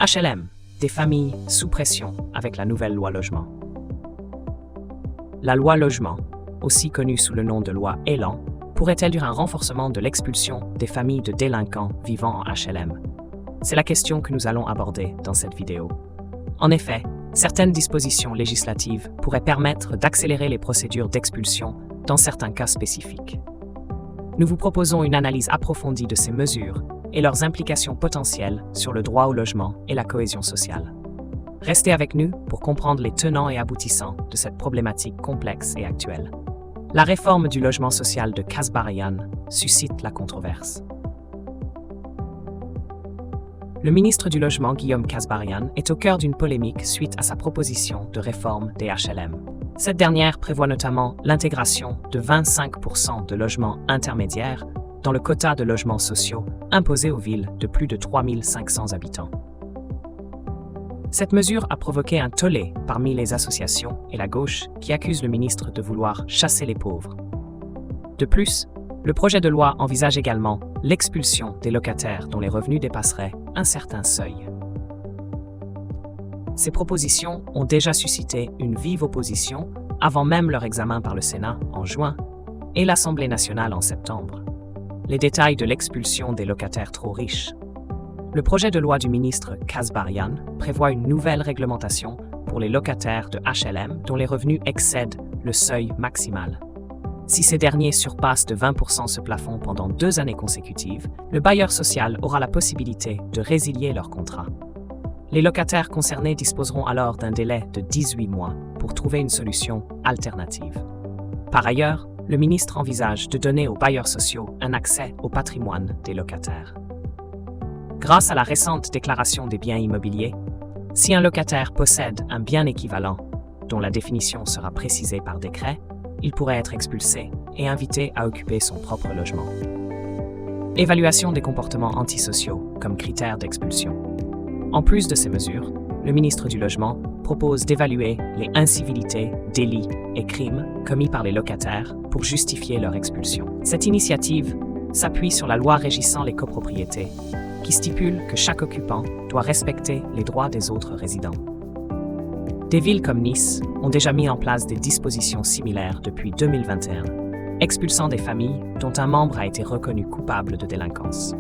HLM, des familles sous pression avec la nouvelle loi logement. La loi logement, aussi connue sous le nom de loi Elan, pourrait induire un renforcement de l'expulsion des familles de délinquants vivant en HLM. C'est la question que nous allons aborder dans cette vidéo. En effet, certaines dispositions législatives pourraient permettre d'accélérer les procédures d'expulsion dans certains cas spécifiques. Nous vous proposons une analyse approfondie de ces mesures et leurs implications potentielles sur le droit au logement et la cohésion sociale. Restez avec nous pour comprendre les tenants et aboutissants de cette problématique complexe et actuelle. La réforme du logement social de Kasbarian suscite la controverse. Le ministre du Logement, Guillaume Kasbarian, est au cœur d'une polémique suite à sa proposition de réforme des HLM. Cette dernière prévoit notamment l'intégration de 25% de logements intermédiaires dans le quota de logements sociaux imposé aux villes de plus de 3500 habitants. Cette mesure a provoqué un tollé parmi les associations et la gauche qui accusent le ministre de vouloir chasser les pauvres. De plus, le projet de loi envisage également l'expulsion des locataires dont les revenus dépasseraient un certain seuil. Ces propositions ont déjà suscité une vive opposition avant même leur examen par le Sénat en juin et l'Assemblée nationale en septembre. Les détails de l'expulsion des locataires trop riches. Le projet de loi du ministre Kasbarian prévoit une nouvelle réglementation pour les locataires de HLM dont les revenus excèdent le seuil maximal. Si ces derniers surpassent de 20% ce plafond pendant 2 années consécutives, le bailleur social aura la possibilité de résilier leur contrat. Les locataires concernés disposeront alors d'un délai de 18 mois pour trouver une solution alternative. Par ailleurs, le ministre envisage de donner aux bailleurs sociaux un accès au patrimoine des locataires. Grâce à la récente déclaration des biens immobiliers, si un locataire possède un bien équivalent, dont la définition sera précisée par décret, il pourrait être expulsé et invité à occuper son propre logement. Évaluation des comportements antisociaux comme critère d'expulsion. En plus de ces mesures, le ministre du Logement propose d'évaluer les incivilités, délits et crimes commis par les locataires pour justifier leur expulsion. Cette initiative s'appuie sur la loi régissant les copropriétés, qui stipule que chaque occupant doit respecter les droits des autres résidents. Des villes comme Nice ont déjà mis en place des dispositions similaires depuis 2021, expulsant des familles dont un membre a été reconnu coupable de délinquance.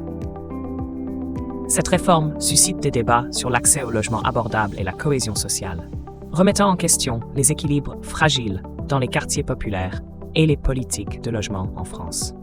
Cette réforme suscite des débats sur l'accès au logement abordable et la cohésion sociale, remettant en question les équilibres fragiles dans les quartiers populaires et les politiques de logement en France.